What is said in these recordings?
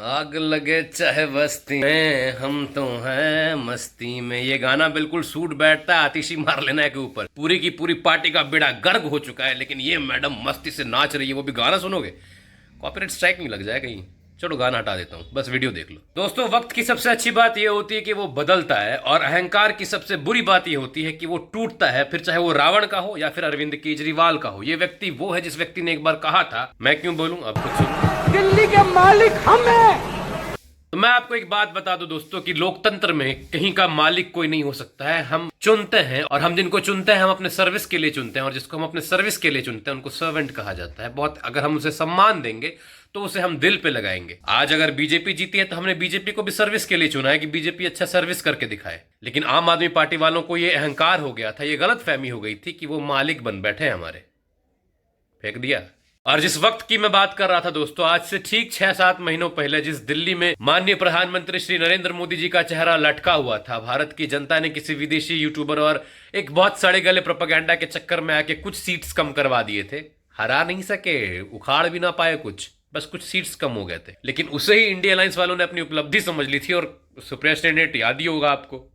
आग लगे चाहे बस्ती में हम तो हैं मस्ती में। ये गाना बिल्कुल सूट बैठता है आतिशी मार लेना के ऊपर। पूरी की पूरी पार्टी का बेड़ा गर्क हो चुका है, लेकिन ये मैडम मस्ती से नाच रही है, वो भी गाना सुनोगे कॉपीराइट स्ट्राइक नहीं लग जाए कहीं। चलो गाना हटा देता हूँ, बस वीडियो देख लो। दोस्तों, वक्त की सबसे अच्छी बात यह होती है कि वो बदलता है, और अहंकार की सबसे बुरी बात यह होती है कि वो टूटता है, फिर चाहे वो रावण का हो या फिर अरविंद केजरीवाल का हो। ये व्यक्ति वो है जिस व्यक्ति ने एक बार कहा था, मैं क्यों बोलूं, अब कुछ सुनो। दिल्ली के मालिक हम हैं। तो मैं आपको एक बात बता दूं दोस्तों कि लोकतंत्र में कहीं का मालिक कोई नहीं हो सकता है। हम चुनते हैं, और हम जिनको चुनते हैं हम अपने सर्विस के लिए चुनते हैं, और जिसको हम अपने सर्विस के लिए चुनते हैं उनको सर्वेंट कहा जाता है। बहुत अगर हम उसे सम्मान देंगे तो उसे हम दिल पे लगाएंगे। आज अगर बीजेपी जीती है तो हमने बीजेपी को भी सर्विस के लिए चुना है कि बीजेपी अच्छा सर्विस करके दिखाए। लेकिन आम आदमी पार्टी वालों को ये अहंकार हो गया था, ये गलतफहमी हो गई थी कि वो मालिक बन बैठे हमारे, फेंक दिया। और जिस वक्त की मैं बात कर रहा था दोस्तों, आज से ठीक 6-7 महीनों पहले जिस दिल्ली में माननीय प्रधानमंत्री श्री नरेंद्र मोदी जी का चेहरा लटका हुआ था, भारत की जनता ने किसी विदेशी यूट्यूबर और एक बहुत सड़े गले प्रोपेगेंडा के चक्कर में आके कुछ सीट्स कम करवा दिए थे। हरा नहीं सके, उखाड़ भी ना पाए कुछ, बस कुछ सीट्स कम हो गए थे। लेकिन उसे ही इंडिया अलायंस वालों ने अपनी उपलब्धि समझ ली थी, और सुप्रिटेंडेंट याद ही होगा आपको।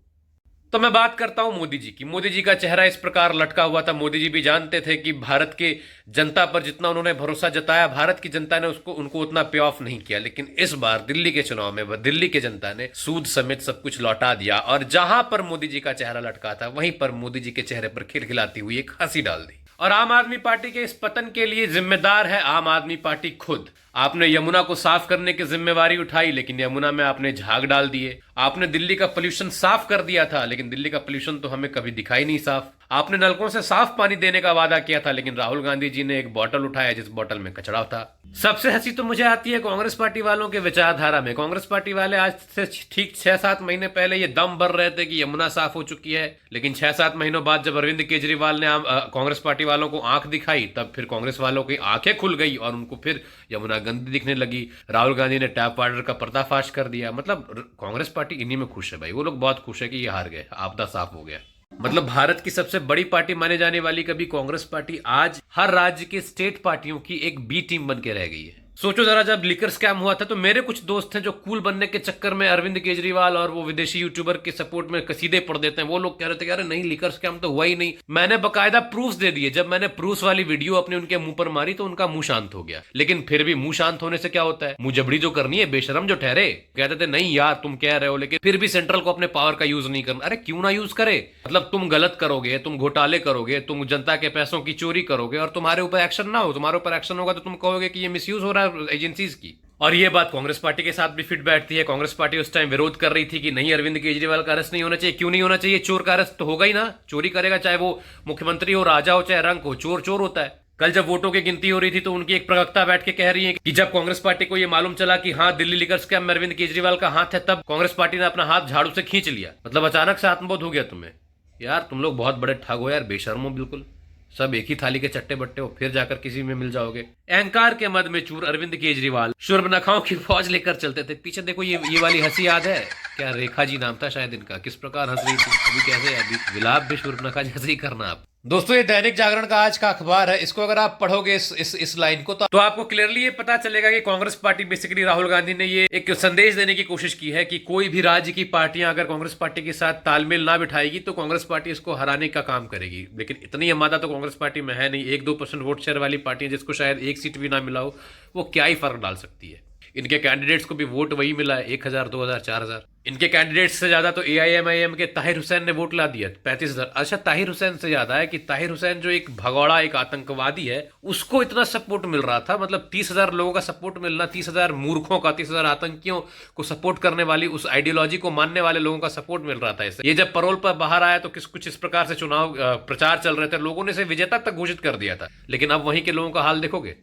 तो मैं बात करता हूं मोदी जी की। मोदी जी का चेहरा इस प्रकार लटका हुआ था। मोदी जी भी जानते थे कि भारत के जनता पर जितना उन्होंने भरोसा जताया, भारत की जनता ने उनको उतना पे ऑफ नहीं किया। लेकिन इस बार दिल्ली के चुनाव में दिल्ली के जनता ने सूद समेत सब कुछ लौटा दिया, और जहां पर मोदी जी का चेहरा लटका था वहीं पर मोदी जी के चेहरे पर खिलखिलाती हुई एक हंसी डाल दी। और आम आदमी पार्टी के इस पतन के लिए जिम्मेदार है आम आदमी पार्टी खुद। आपने यमुना को साफ करने की जिम्मेवारी उठाई, लेकिन यमुना में आपने झाग डाल दिए। आपने दिल्ली का पोल्यूशन साफ कर दिया था, लेकिन दिल्ली का पोल्यूशन तो हमें कभी दिखाई नहीं साफ। आपने नलकों से साफ पानी देने का वादा किया था, लेकिन राहुल गांधी जी ने एक बोतल उठाया जिस बोतल में कचरा था। सबसे हंसी तो मुझे आती है कांग्रेस पार्टी वालों के विचारधारा में। कांग्रेस पार्टी वाले आज से ठीक 6-7 महीने पहले ये दम भर रहे थे कि यमुना साफ हो चुकी है, लेकिन 6-7 महीनों बाद जब अरविंद केजरीवाल ने कांग्रेस पार्टी वालों को आंख दिखाई, तब फिर कांग्रेस वालों की आंखें खुल गई और उनको फिर यमुना गंदी दिखने लगी। राहुल गांधी ने टैप वाटर का पर्दाफाश कर दिया। मतलब कांग्रेस पार्टी इन्हीं में खुश है भाई। वो लोग बहुत खुश है कि ये हार गए, आपदा साफ हो गया। मतलब भारत की सबसे बड़ी पार्टी माने जाने वाली कभी कांग्रेस पार्टी आज हर राज्य के स्टेट पार्टियों की एक बी टीम बन के रह गई है। सोचो जरा, जब लिकर स्कैम हुआ था तो मेरे कुछ दोस्त हैं जो कूल बनने के चक्कर में अरविंद केजरीवाल और वो विदेशी यूट्यूबर के सपोर्ट में कसीदे पढ़ देते हैं। वो लोग कह रहे थे कि अरे नहीं, लिकर स्कैम तो हुआ ही नहीं। मैंने बकायदा प्रूफ दे दिए। जब मैंने प्रूफ वाली वीडियो अपने उनके मुंह पर मारी तो उनका मुंह शांत हो गया। लेकिन फिर भी मुंह शांत होने से क्या होता है, मुंह जबड़ी जो करनी है, बेशरम जो ठहरे। कहते थे नहीं यार तुम कह रहे हो, लेकिन फिर भी सेंट्रल को अपने पावर का यूज नहीं करना। अरे क्यों ना यूज करे? मतलब तुम गलत करोगे, तुम घोटाले करोगे, तुम जनता के पैसों की चोरी करोगे और तुम्हारे ऊपर एक्शन ना हो, तुम्हारे ऊपर एक्शन होगा तो तुम कहोगे कि ये मिसयूज हो रहा है एजेंसीज की। और ये बात कांग्रेस पार्टी के साथ भी फिट बैठती है। कांग्रेस पार्टी उस टाइम विरोध कर रही थी कि नहीं, अरविंद केजरीवाल का अरेस्ट नहीं होना चाहिए। क्यों नहीं होना चाहिए? चोर का अरेस्ट तो होगा ही ना। चोरी करेगा, चाहे वो मुख्यमंत्री हो, राजा हो, चाहे रंक हो, चोर चोर होता है। कल जब वोटों की गिनती हो रही थी तो उनकी एक प्रवक्ता बैठ के कह रही है कि जब कांग्रेस पार्टी को यह मालूम चला कि हाँ दिल्ली लिकर स्कैम में अरविंद केजरीवाल का हाथ है, तब कांग्रेस पार्टी ने अपना हाथ झाड़ू से खींच लिया। मतलब अचानक से आत्मबोध हो गया तुम्हें। यार तुम लोग बहुत बड़े ठग हो यार, बेशर्मो बिल्कुल। सब एक ही थाली के चट्टे बट्टे हो, फिर जाकर किसी में मिल जाओगे। अहंकार के मद में चूर अरविंद केजरीवाल शुर्बनखाओं की फौज लेकर चलते थे। पीछे देखो ये वाली हंसी याद है क्या? रेखा जी नाम था शायद इनका। किस प्रकार हंस रही थी अभी, कैसे अभी विलाप भी शुर्बनखा जैसे ही करना आप। दोस्तों, ये दैनिक जागरण का आज का अखबार है। इसको अगर आप पढ़ोगे इस लाइन को तो आपको क्लियरली ये पता चलेगा कि कांग्रेस पार्टी बेसिकली राहुल गांधी ने ये एक संदेश देने की कोशिश की है कि कोई भी राज्य की पार्टियां अगर कांग्रेस पार्टी के साथ तालमेल ना बिठाएगी तो कांग्रेस पार्टी इसको हराने का काम करेगी। लेकिन इतनी अमादा तो कांग्रेस पार्टी में है नहीं। 1-2% वोट शेयर वाली पार्टियां जिसको शायद एक सीट भी ना मिला हो, वो क्या ही फर्क डाल सकती है। इनके कैंडिडेट्स को भी वोट वही मिला है, 1000, 2000, 4000। इनके कैंडिडेट्स से ज्यादा तो AIMIM के ताहिर हुसैन ने वोट ला दिया, 35,000। अच्छा, ताहिर हुसैन से ज्यादा है कि ताहिर हुसैन जो एक भगौड़ा, एक आतंकवादी है, उसको इतना सपोर्ट मिल रहा था। मतलब 30,000 लोगों का सपोर्ट मिलना, 30,000 मूर्खों का, 30,000 आतंकियों को सपोर्ट करने वाली, उस आइडियोलॉजी को मानने वाले लोगों का सपोर्ट मिल रहा था इसे। ये जब पैरोल पर बाहर आया तो कुछ इस प्रकार से चुनाव प्रचार चल रहे थे, लोगों ने इसे विजेता तक घोषित कर दिया था। लेकिन अब वहीं के लोगों का हाल देखोगे।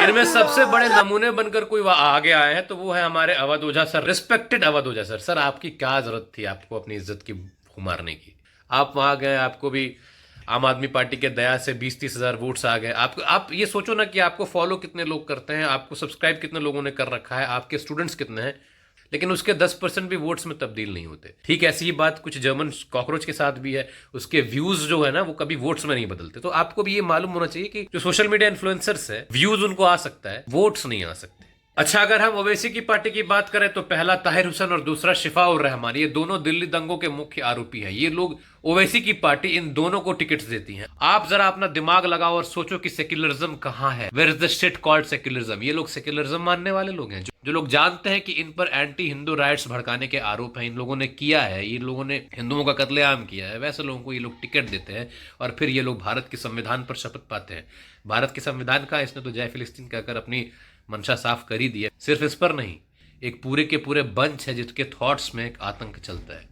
इनमें सबसे बड़े नमूने बनकर कोई आगे आए हैं तो वो है हमारे अवध ओझा सर। रिस्पेक्टेड अवध ओझा सर। सर आपकी क्या जरूरत थी आपको अपनी इज्जत की मारने की? आप वहां गए, आपको भी आम आदमी पार्टी के दया से 20-30 हजार वोट्स आ गए। आप ये सोचो ना कि आपको फॉलो कितने लोग करते हैं, आपको सब्सक्राइब कितने लोगों ने कर रखा है, आपके स्टूडेंट्स कितने हैं। लेकिन उसके 10% भी वोट्स में तब्दील नहीं होते। ठीक ऐसी ही बात कुछ जर्मन कॉकरोच के साथ भी है, उसके व्यूज जो है ना वो कभी वोट्स में नहीं बदलते। तो आपको भी ये मालूम होना चाहिए कि जो सोशल मीडिया इन्फ्लुएंसर्स है, व्यूज उनको आ सकता है, वोट्स नहीं आ सकते। अच्छा, अगर हम ओवैसी की पार्टी की बात करें तो पहला ताहिर हुसैन और दूसरा शिफाउर रहमान, ये दोनों दिल्ली दंगों के मुख्य आरोपी हैं। ये लोग, ओवैसी की पार्टी इन दोनों को टिकट्स देती है। आप जरा अपना दिमाग लगाओ और सोचो कि सेक्युलरिज्म कहां है। Where is the shit called secularism. ये लोग सेक्युलरिज्म मानने वाले लोग हैं, जो लोग जानते हैं कि इन पर एंटी हिंदू राइट्स भड़काने के आरोप हैं, इन लोगों ने किया है, इन लोगों ने हिंदुओं का कत्लेआम किया है, वैसे लोगों को ये लोग टिकट देते हैं और फिर ये लोग भारत के संविधान पर शपथ पाते हैं। भारत के संविधान का इसने तो जय फिलिस्तीन कहकर अपनी मंशा साफ कर ही दी है। सिर्फ इस पर नहीं, एक पूरे के पूरे बंच है जिसके थॉट्स में एक आतंक चलता है।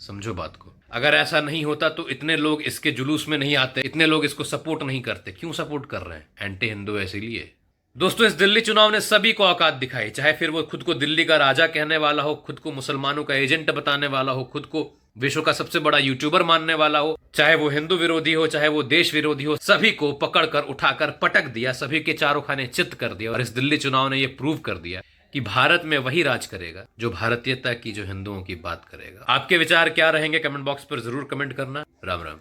समझो बात को। अगर ऐसा नहीं होता तो इतने लोग इसके जुलूस में नहीं आते, इतने लोग इसको सपोर्ट नहीं करते। क्यों सपोर्ट कर रहे हैं? एंटी हिंदू है इसीलिए। दोस्तों, इस दिल्ली चुनाव ने सभी को औकात दिखाई, चाहे फिर वो खुद को दिल्ली का राजा कहने वाला हो, खुद को मुसलमानों का एजेंट बताने वाला हो, खुद को विश्व का सबसे बड़ा यूट्यूबर मानने वाला हो, चाहे वो हिंदू विरोधी हो, चाहे वो देश विरोधी हो, सभी को पकड़कर उठाकर पटक दिया, सभी के चारों खाने चित कर दिया। और इस दिल्ली चुनाव ने ये प्रूव कर दिया कि भारत में वही राज करेगा जो भारतीयता की, जो हिंदुओं की बात करेगा। आपके विचार क्या रहेंगे? कमेंट बॉक्स पर जरूर कमेंट करना। राम राम।